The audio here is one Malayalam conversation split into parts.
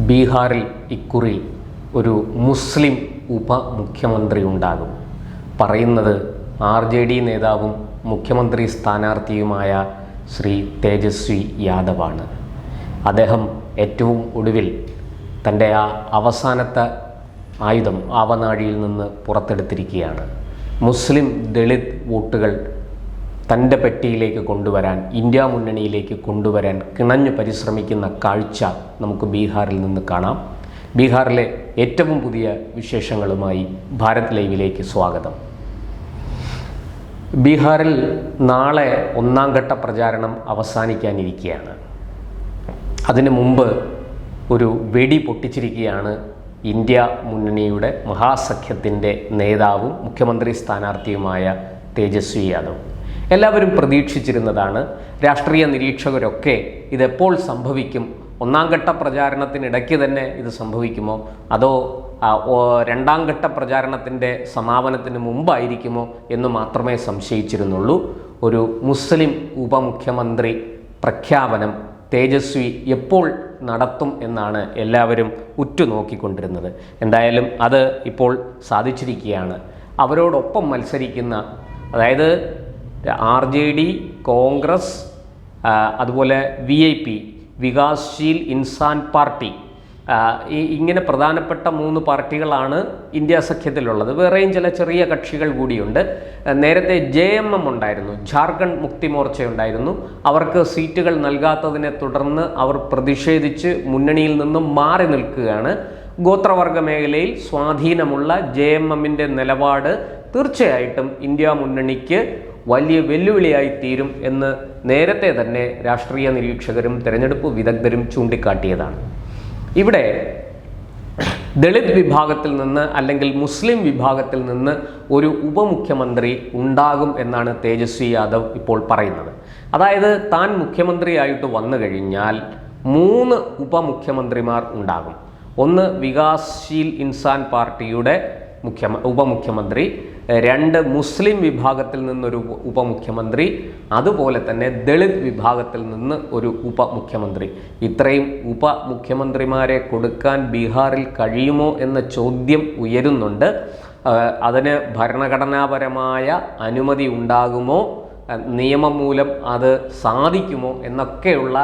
ബീഹാറിൽ ഇക്കുറി ഒരു മുസ്ലിം ഉപമുഖ്യമന്ത്രി ഉണ്ടാകും. പറയുന്നത് RJD നേതാവും മുഖ്യമന്ത്രി സ്ഥാനാർത്ഥിയുമായ ശ്രീ തേജസ്വി യാദവാണ്. അദ്ദേഹം ഏറ്റവും ഒടുവിൽ തൻ്റെ ആ അവസാനത്തെ ആയുധം ആവനാഴിയിൽ നിന്ന് പുറത്തെടുത്തിരിക്കുകയാണ്. മുസ്ലിം ദളിത് വോട്ടുകൾ തൻ്റെ പെട്ടിയിലേക്ക് കൊണ്ടുവരാൻ, ഇന്ത്യ മുന്നണിയിലേക്ക് കൊണ്ടുവരാൻ കിണഞ്ഞു പരിശ്രമിക്കുന്ന കാഴ്ച നമുക്ക് ബീഹാറിൽ നിന്ന് കാണാം. ബീഹാറിലെ ഏറ്റവും പുതിയ വിശേഷങ്ങളുമായി ഭാരത് ലൈവിലേക്ക് സ്വാഗതം. ബീഹാറിൽ നാളെ ഒന്നാം ഘട്ട പ്രചാരണം അവസാനിക്കാനിരിക്കുകയാണ്. അതിനു മുമ്പ് ഒരു വെടി പൊട്ടിച്ചിരിക്കുകയാണ് ഇന്ത്യ മുന്നണിയുടെ മഹാസഖ്യത്തിൻ്റെ നേതാവും മുഖ്യമന്ത്രി സ്ഥാനാർത്ഥിയുമായ തേജസ്വി യാദവ്. എല്ലാവരും പ്രതീക്ഷിച്ചിരുന്നതാണ്. രാഷ്ട്രീയ നിരീക്ഷകരൊക്കെ ഇതെപ്പോൾ സംഭവിക്കും, ഒന്നാം ഘട്ട പ്രചാരണത്തിനിടയ്ക്ക് തന്നെ ഇത് സംഭവിക്കുമോ, അതോ രണ്ടാം ഘട്ട പ്രചാരണത്തിൻ്റെ സമാപനത്തിന് മുമ്പായിരിക്കുമോ എന്ന് മാത്രമേ സംശയിച്ചിരുന്നുള്ളൂ. ഒരു മുസ്ലിം ഉപമുഖ്യമന്ത്രി പ്രഖ്യാപനം തേജസ്വി എപ്പോൾ നടത്തും എന്നാണ് എല്ലാവരും ഉറ്റുനോക്കിക്കൊണ്ടിരുന്നത്. എന്തായാലും അത് ഇപ്പോൾ സാധിച്ചിരിക്കുകയാണ്. അവരോടൊപ്പം മത്സരിക്കുന്ന, അതായത് RJD, കോൺഗ്രസ്, അതുപോലെ VIP വികാസ്ശീൽ ഇൻസാൻ പാർട്ടി, ഇങ്ങനെ പ്രധാനപ്പെട്ട 3 പാർട്ടികളാണ് ഇന്ത്യ സഖ്യത്തിലുള്ളത്. വേറെയും ചില ചെറിയ കക്ഷികൾ കൂടിയുണ്ട്. നേരത്തെ JMM ഉണ്ടായിരുന്നു, ജാർഖണ്ഡ് മുക്തി മോർച്ച ഉണ്ടായിരുന്നു. അവർക്ക് സീറ്റുകൾ നൽകാത്തതിനെ തുടർന്ന് അവർ പ്രതിഷേധിച്ച് മുന്നണിയിൽ നിന്നും മാറി നിൽക്കുകയാണ്. ഗോത്രവർഗ മേഖലയിൽ സ്വാധീനമുള്ള JMMൻ്റെ നിലപാട് തീർച്ചയായിട്ടും ഇന്ത്യ മുന്നണിക്ക് വലിയ വെല്ലുവിളിയായി തീരും എന്ന് നേരത്തെ തന്നെ രാഷ്ട്രീയ നിരീക്ഷകരും തെരഞ്ഞെടുപ്പ് വിദഗ്ധരും ചൂണ്ടിക്കാട്ടിയതാണ്. ഇവിടെ ദളിത് വിഭാഗത്തിൽ നിന്ന് അല്ലെങ്കിൽ മുസ്ലിം വിഭാഗത്തിൽ നിന്ന് ഒരു ഉപമുഖ്യമന്ത്രി ഉണ്ടാകും എന്നാണ് തേജസ്വി യാദവ് ഇപ്പോൾ പറയുന്നത്. അതായത് താൻ മുഖ്യമന്ത്രിയായിട്ട് വന്നു കഴിഞ്ഞാൽ 3 ഉപമുഖ്യമന്ത്രിമാർ ഉണ്ടാകും. ഒന്ന് വികാസ്ശീൽ ഇൻസാൻ പാർട്ടിയുടെ ഉപമുഖ്യമന്ത്രി, 2 മുസ്ലിം വിഭാഗത്തിൽ നിന്നൊരു ഉപമുഖ്യമന്ത്രി, അതുപോലെ തന്നെ ദളിത് വിഭാഗത്തിൽ നിന്ന് ഒരു ഉപമുഖ്യമന്ത്രി. ഇത്രയും ഉപമുഖ്യമന്ത്രിമാരെ കൊടുക്കാൻ ബീഹാറിൽ കഴിയുമോ എന്ന ചോദ്യം ഉയരുന്നുണ്ട്. അതിന് ഭരണഘടനാപരമായ അനുമതി ഉണ്ടാകുമോ, നിയമം മൂലം അത് സാധിക്കുമോ എന്നൊക്കെയുള്ള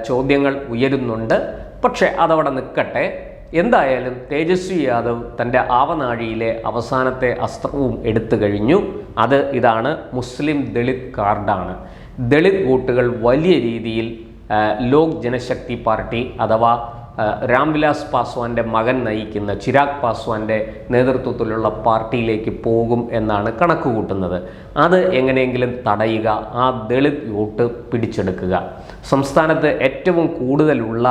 ചോദ്യങ്ങൾ ഉയരുന്നുണ്ട്. പക്ഷേ അതവിടെ നിൽക്കട്ടെ. എന്തായാലും തേജസ്വി യാദവ് തൻ്റെ ആവനാഴിയിലെ അവസാനത്തെ അസ്ത്രവും എടുത്തു കഴിഞ്ഞു. ഇതാണ് മുസ്ലിം ദളിത് കാർഡാണ്. ദളിത് വോട്ടുകൾ വലിയ രീതിയിൽ ലോക് ജനശക്തി പാർട്ടി അഥവാ രാംവിലാസ് പാസ്വാൻ്റെ മകൻ നയിക്കുന്ന ചിരാഗ് പാസ്വാൻ്റെ നേതൃത്വത്തിലുള്ള പാർട്ടിയിലേക്ക് പോകും എന്നാണ് കണക്ക് കൂട്ടുന്നത്. അത് എങ്ങനെയെങ്കിലും തടയുക, ആ ദളിത് വോട്ട് പിടിച്ചെടുക്കുക. സംസ്ഥാനത്ത് ഏറ്റവും കൂടുതലുള്ള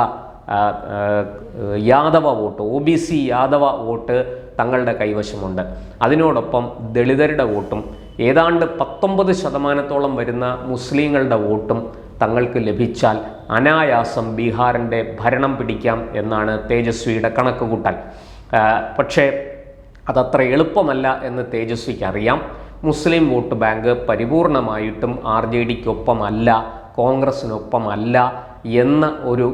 യാദവ വോട്ട്, OBC യാദവ വോട്ട് തങ്ങളുടെ കൈവശമുണ്ട്. അതിനോടൊപ്പം ദളിതരുടെ വോട്ടും ഏതാണ്ട് 19% വരുന്ന മുസ്ലിങ്ങളുടെ വോട്ടും തങ്ങൾക്ക് ലഭിച്ചാൽ അനായാസം ബീഹാറിൻ്റെ ഭരണം പിടിക്കാം എന്നാണ് തേജസ്വിയുടെ കണക്ക് കൂട്ടൽ. പക്ഷേ അതത്ര എളുപ്പമല്ല എന്ന് തേജസ്വിക്ക് അറിയാം. മുസ്ലിം വോട്ട് ബാങ്ക് പരിപൂർണമായിട്ടും RJDക്കൊപ്പമല്ല, കോൺഗ്രസിനൊപ്പമല്ല എന്ന ഒരു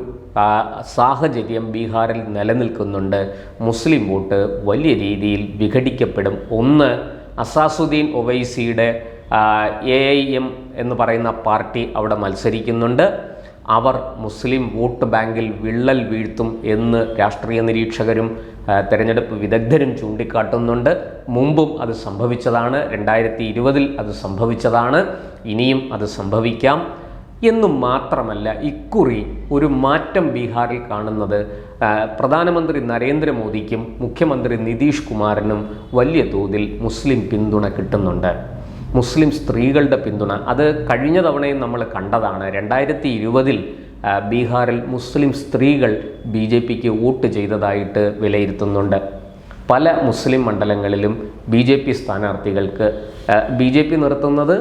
സാഹചര്യം ബീഹാറിൽ നിലനിൽക്കുന്നുണ്ട്. മുസ്ലിം വോട്ട് വലിയ രീതിയിൽ വിഘടിക്കപ്പെടും. ഒന്ന്, അസാസുദ്ദീൻ ഒവൈസിയുടെ AIM എന്ന് പറയുന്ന പാർട്ടി അവിടെ മത്സരിക്കുന്നുണ്ട്. അവർ മുസ്ലിം വോട്ട് ബാങ്കിൽ വിള്ളൽ വീഴ്ത്തും എന്ന് രാഷ്ട്രീയ നിരീക്ഷകരും തെരഞ്ഞെടുപ്പ് വിദഗ്ധരും ചൂണ്ടിക്കാട്ടുന്നുണ്ട്. മുമ്പും അത് സംഭവിച്ചതാണ്, 2020 അത് സംഭവിച്ചതാണ്, ഇനിയും അത് സംഭവിക്കാം. എന്നും മാത്രമല്ല, ഇക്കുറി ഒരു മാറ്റം ബീഹാറിൽ കാണുന്നത് പ്രധാനമന്ത്രി നരേന്ദ്രമോദിക്കും മുഖ്യമന്ത്രി നിതീഷ് കുമാറിനും വലിയ തോതിൽ മുസ്ലിം പിന്തുണ കിട്ടുന്നുണ്ട്. മുസ്ലിം സ്ത്രീകളുടെ പിന്തുണ അത് കഴിഞ്ഞ തവണയും നമ്മൾ കണ്ടതാണ്. 2020 ബീഹാറിൽ മുസ്ലിം സ്ത്രീകൾ BJPക്ക് വോട്ട് ചെയ്തതായിട്ട് വിലയിരുത്തുന്നുണ്ട്. പല മുസ്ലിം മണ്ഡലങ്ങളിലും BJP സ്ഥാനാർത്ഥികൾക്ക് BJP നിർത്തുന്നത്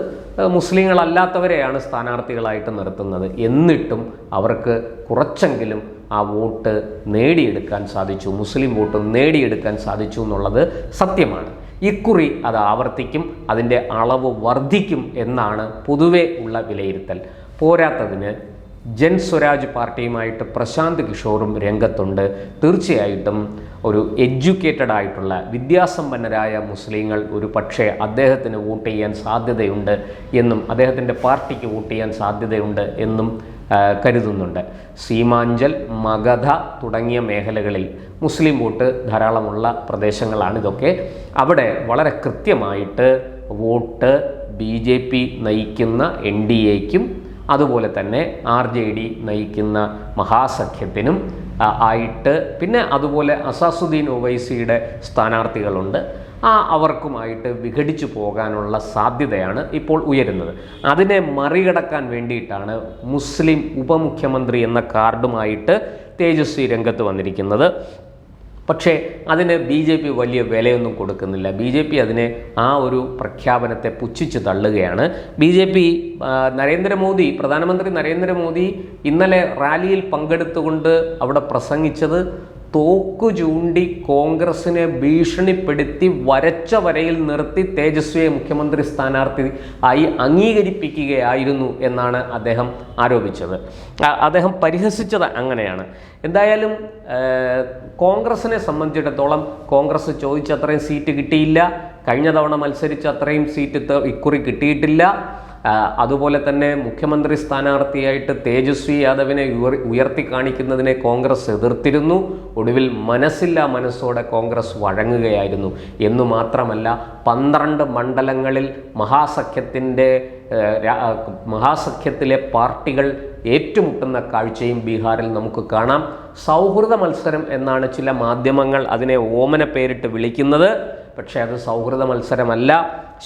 മുസ്ലിങ്ങളല്ലാത്തവരെയാണ് സ്ഥാനാർത്ഥികളായിട്ട് നിർത്തുന്നത്. എന്നിട്ടും അവർക്ക് കുറച്ചെങ്കിലും ആ വോട്ട് നേടിയെടുക്കാൻ സാധിച്ചു, മുസ്ലിം വോട്ട് നേടിയെടുക്കാൻ സാധിച്ചു എന്നുള്ളത് സത്യമാണ്. ഇക്കുറി അത് ആവർത്തിക്കും, അതിൻ്റെ അളവ് വർദ്ധിക്കും എന്നാണ് പൊതുവെ ഉള്ള വിലയിരുത്തൽ. പോരാത്തതിന് ജൻ സ്വരാജ് പാർട്ടിയുമായിട്ട് പ്രശാന്ത് കിഷോറും രംഗത്തുണ്ട്. തീർച്ചയായിട്ടും ഒരു എഡ്യൂക്കേറ്റഡ് ആയിട്ടുള്ള വിദ്യാസമ്പന്നരായ മുസ്ലിങ്ങൾ ഒരു പക്ഷേ അദ്ദേഹത്തിന് വോട്ട് ചെയ്യാൻ സാധ്യതയുണ്ട് എന്നും അദ്ദേഹത്തിൻ്റെ പാർട്ടിക്ക് വോട്ട് ചെയ്യാൻ സാധ്യതയുണ്ട് എന്നും കരുതുന്നുണ്ട്. സീമാഞ്ചൽ, മഗധ തുടങ്ങിയ മേഖലകളിൽ മുസ്ലിം വോട്ട് ധാരാളമുള്ള പ്രദേശങ്ങളാണിതൊക്കെ. അവിടെ വളരെ കൃത്യമായിട്ട് വോട്ട് BJP നയിക്കുന്ന NDAയ്ക്കും അതുപോലെ തന്നെ RJD നയിക്കുന്ന മഹാസഖ്യത്തിനും ആയിട്ട്, പിന്നെ അതുപോലെ അസാസുദ്ദീൻ ഒവൈസിയുടെ സ്ഥാനാർത്ഥികളുണ്ട്, അവർക്കുമായിട്ട് വിഘടിച്ചു പോകാനുള്ള സാധ്യതയാണ് ഇപ്പോൾ ഉയരുന്നത്. അതിനെ മറികടക്കാൻ വേണ്ടിയിട്ടാണ് മുസ്ലിം ഉപമുഖ്യമന്ത്രി എന്ന കാർഡുമായിട്ട് തേജസ്വി രംഗത്ത് വന്നിരിക്കുന്നത്. പക്ഷേ അതിന് BJP വലിയ വിലയൊന്നും കൊടുക്കുന്നില്ല. BJP അതിനെ ഒരു പ്രഖ്യാപനത്തെ പുച്ഛിച്ച് തള്ളുകയാണ്. BJP പ്രധാനമന്ത്രി നരേന്ദ്രമോദി ഇന്നലെ റാലിയിൽ പങ്കെടുത്തുകൊണ്ട് അവിടെ പ്രസംഗിച്ചത് തോക്കു ചൂണ്ടി കോൺഗ്രസിനെ ഭീഷണിപ്പെടുത്തി വരച്ച വരയിൽ നിർത്തി തേജസ്വിയെ മുഖ്യമന്ത്രി സ്ഥാനാർത്ഥി ആയി അംഗീകരിപ്പിക്കുകയായിരുന്നു എന്നാണ് അദ്ദേഹം ആരോപിച്ചത്. അദ്ദേഹം പരിഹസിച്ചത് അങ്ങനെയാണ്. എന്തായാലും കോൺഗ്രസിനെ സംബന്ധിച്ചിടത്തോളം കോൺഗ്രസ് ചോദിച്ച അത്രയും സീറ്റ് കിട്ടിയില്ല. കഴിഞ്ഞ തവണ മത്സരിച്ച അത്രയും സീറ്റ് ഇക്കുറി കിട്ടിയിട്ടില്ല. അതുപോലെ തന്നെ മുഖ്യമന്ത്രി സ്ഥാനാർത്ഥിയായിട്ട് തേജസ്വി യാദവിനെ ഉയർത്തി കാണിക്കുന്നതിനെ കോൺഗ്രസ് എതിർത്തിരുന്നു. ഒടുവിൽ മനസ്സില്ലാ മനസ്സോടെ കോൺഗ്രസ് വഴങ്ങുകയായിരുന്നു. എന്നു മാത്രമല്ല 12 മണ്ഡലങ്ങളിൽ മഹാസഖ്യത്തിലെ പാർട്ടികൾ ഏറ്റുമുട്ടുന്ന കാഴ്ചയും ബീഹാറിൽ നമുക്ക് കാണാം. സൗഹൃദ മത്സരം എന്നാണ് ചില മാധ്യമങ്ങൾ അതിനെ ഓമന പേരിട്ട് വിളിക്കുന്നത്. പക്ഷേ അത് സൗഹൃദ മത്സരമല്ല,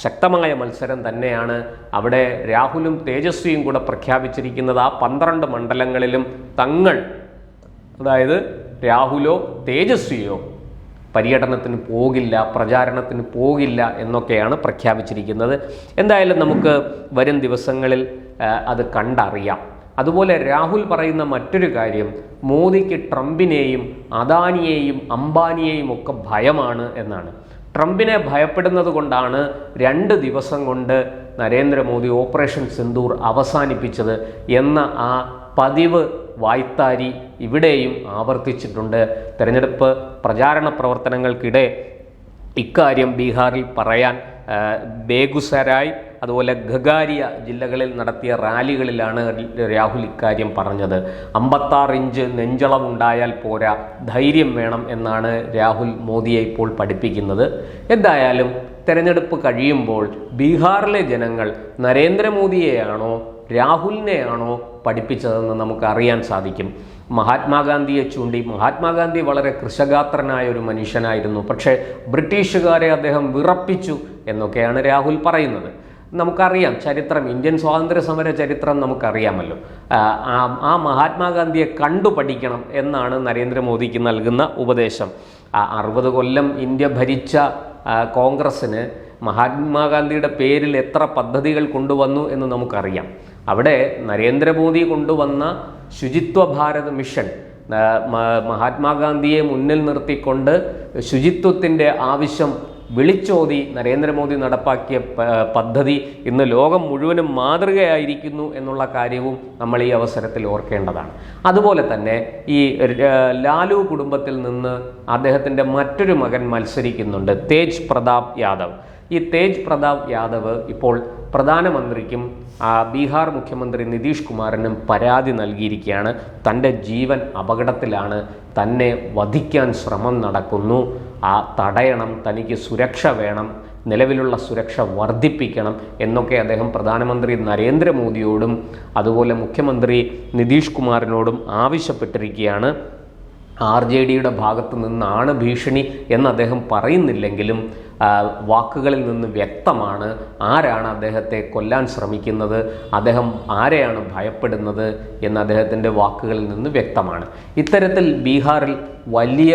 ശക്തമായ മത്സരം തന്നെയാണ്. അവിടെ രാഹുലും തേജസ്വിയും കൂടെ പ്രഖ്യാപിച്ചിരിക്കുന്നത് 12 മണ്ഡലങ്ങളിലും തങ്ങൾ, അതായത് രാഹുലോ തേജസ്വിയോ പര്യടനത്തിന് പോകില്ല, പ്രചാരണത്തിന് പോകില്ല എന്നൊക്കെയാണ് പ്രഖ്യാപിച്ചിരിക്കുന്നത്. എന്തായാലും നമുക്ക് വരും ദിവസങ്ങളിൽ അത് കണ്ടറിയാം. അതുപോലെ രാഹുൽ പറയുന്ന മറ്റൊരു കാര്യം, മോദിക്ക് ട്രംപിനെയും അദാനിയെയും അംബാനിയെയും ഒക്കെ ഭയമാണ് എന്നാണ്. ട്രംപിനെ ഭയപ്പെടുന്നത് കൊണ്ടാണ് 2 ദിവസം കൊണ്ട് നരേന്ദ്രമോദി ഓപ്പറേഷൻ സിന്ദൂർ അവസാനിപ്പിച്ചത് എന്ന പതിവ് വായ്ത്താരി ഇവിടെയും ആവർത്തിച്ചിട്ടുണ്ട്. തെരഞ്ഞെടുപ്പ് പ്രചാരണ പ്രവർത്തനങ്ങൾക്കിടെ ഇക്കാര്യം ബീഹാറിൽ പറയാൻ ബേഗുസരായ് അതുപോലെ ഖഗാരിയ ജില്ലകളിൽ നടത്തിയ റാലികളിലാണ് രാഹുൽ ഇക്കാര്യം പറഞ്ഞത്. 56 ഇഞ്ച് നെഞ്ചളവുണ്ടായാൽ പോരാ, ധൈര്യം വേണം എന്നാണ് രാഹുൽ മോദിയെ ഇപ്പോൾ പഠിപ്പിക്കുന്നത്. എന്തായാലും തെരഞ്ഞെടുപ്പ് കഴിയുമ്പോൾ ബീഹാറിലെ ജനങ്ങൾ നരേന്ദ്രമോദിയെയാണോ രാഹുലിനെയാണോ പഠിപ്പിച്ചതെന്ന് നമുക്ക് അറിയാൻ സാധിക്കും. മഹാത്മാഗാന്ധിയെ ചൂണ്ടി, മഹാത്മാഗാന്ധി വളരെ കൃശഗാത്രനായ ഒരു മനുഷ്യനായിരുന്നു, പക്ഷേ ബ്രിട്ടീഷുകാരെ അദ്ദേഹം വിറപ്പിച്ചു എന്നൊക്കെയാണ് രാഹുൽ പറയുന്നത്. നമുക്കറിയാം ചരിത്രം, ഇന്ത്യൻ സ്വാതന്ത്ര്യ സമര ചരിത്രം നമുക്കറിയാമല്ലോ. ആ മഹാത്മാഗാന്ധിയെ കണ്ടു പഠിക്കണം എന്നാണ് നരേന്ദ്രമോദിക്ക് നൽകുന്ന ഉപദേശം. 60 കൊല്ലം ഇന്ത്യ ഭരിച്ച കോൺഗ്രസ്സിന് മഹാത്മാഗാന്ധിയുടെ പേരിൽ എത്ര പദ്ധതികൾ കൊണ്ടുവന്നു എന്ന് നമുക്കറിയാം. അവിടെ നരേന്ദ്രമോദി കൊണ്ടുവന്ന ശുചിത്വ ഭാരത് മിഷൻ, മഹാത്മാഗാന്ധിയെ മുന്നിൽ നിർത്തിക്കൊണ്ട് ശുചിത്വത്തിൻ്റെ ആവശ്യം വിളിച്ചോതി നരേന്ദ്രമോദി നടപ്പാക്കിയ പദ്ധതി ഇന്ന് ലോകം മുഴുവനും മാതൃകയായിരിക്കുന്നു എന്നുള്ള കാര്യവും നമ്മൾ ഈ അവസരത്തിൽ ഓർക്കേണ്ടതാണ്. അതുപോലെ തന്നെ ഈ ലാലു കുടുംബത്തിൽ നിന്ന് അദ്ദേഹത്തിൻ്റെ മറ്റൊരു മകൻ മത്സരിക്കുന്നുണ്ട്, തേജ് പ്രതാപ് യാദവ്. ഈ തേജ് പ്രതാപ് യാദവ് ഇപ്പോൾ പ്രധാനമന്ത്രിക്കും ബീഹാർ മുഖ്യമന്ത്രി നിതീഷ് കുമാറിനും പരാതി നൽകിയിരിക്കുകയാണ്. തൻ്റെ ജീവൻ അപകടത്തിലാണ്, തന്നെ വധിക്കാൻ ശ്രമം നടക്കുന്നു, തടയണം, തനിക്ക് സുരക്ഷ വേണം, നിലവിലുള്ള സുരക്ഷ വർദ്ധിപ്പിക്കണം എന്നൊക്കെ അദ്ദേഹം പ്രധാനമന്ത്രി നരേന്ദ്രമോദിയോടും അതുപോലെ മുഖ്യമന്ത്രി നിതീഷ് കുമാറിനോടും ആവശ്യപ്പെട്ടിരിക്കുകയാണ്. RJDയുടെ ഭാഗത്തു നിന്നാണ് ഭീഷണി എന്ന് അദ്ദേഹം പറയുന്നില്ലെങ്കിലും വാക്കുകളിൽ നിന്ന് വ്യക്തമാണ് ആരാണ് അദ്ദേഹത്തെ കൊല്ലാൻ ശ്രമിക്കുന്നത്, അദ്ദേഹം ആരെയാണ് ഭയപ്പെടുന്നത് എന്ന് അദ്ദേഹത്തിൻ്റെ വാക്കുകളിൽ നിന്ന് വ്യക്തമാണ്. ഇത്തരത്തിൽ ബീഹാറിൽ വലിയ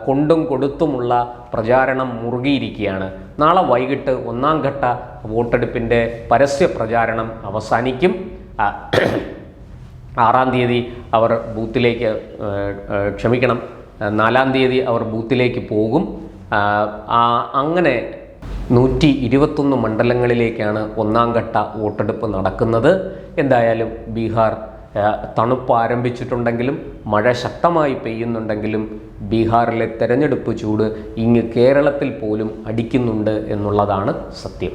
കൊണ്ടും കൊടുത്തുമുള്ള പ്രചാരണം മുറുകിയിരിക്കുകയാണ്. നാളെ വൈകിട്ട് 1ാം ഘട്ട വോട്ടെടുപ്പിൻ്റെ പരസ്യ പ്രചാരണം അവസാനിക്കും. 6-ാം തീയതി അവർ ബൂത്തിലേക്ക് 4-ാം തീയതി അവർ ബൂത്തിലേക്ക് പോകും. അങ്ങനെ 121 മണ്ഡലങ്ങളിലേക്കാണ് 1ാം ഘട്ട വോട്ടെടുപ്പ് നടക്കുന്നത്. എന്തായാലും ബീഹാർ തണുപ്പ് ആരംഭിച്ചിട്ടുണ്ടെങ്കിലും മഴ ശക്തമായി പെയ്യുന്നുണ്ടെങ്കിലും ബീഹാറിലെ തെരഞ്ഞെടുപ്പ് ചൂട് ഇങ്ങ് കേരളത്തിൽ പോലും അടിക്കുന്നുണ്ട് എന്നുള്ളതാണ് സത്യം.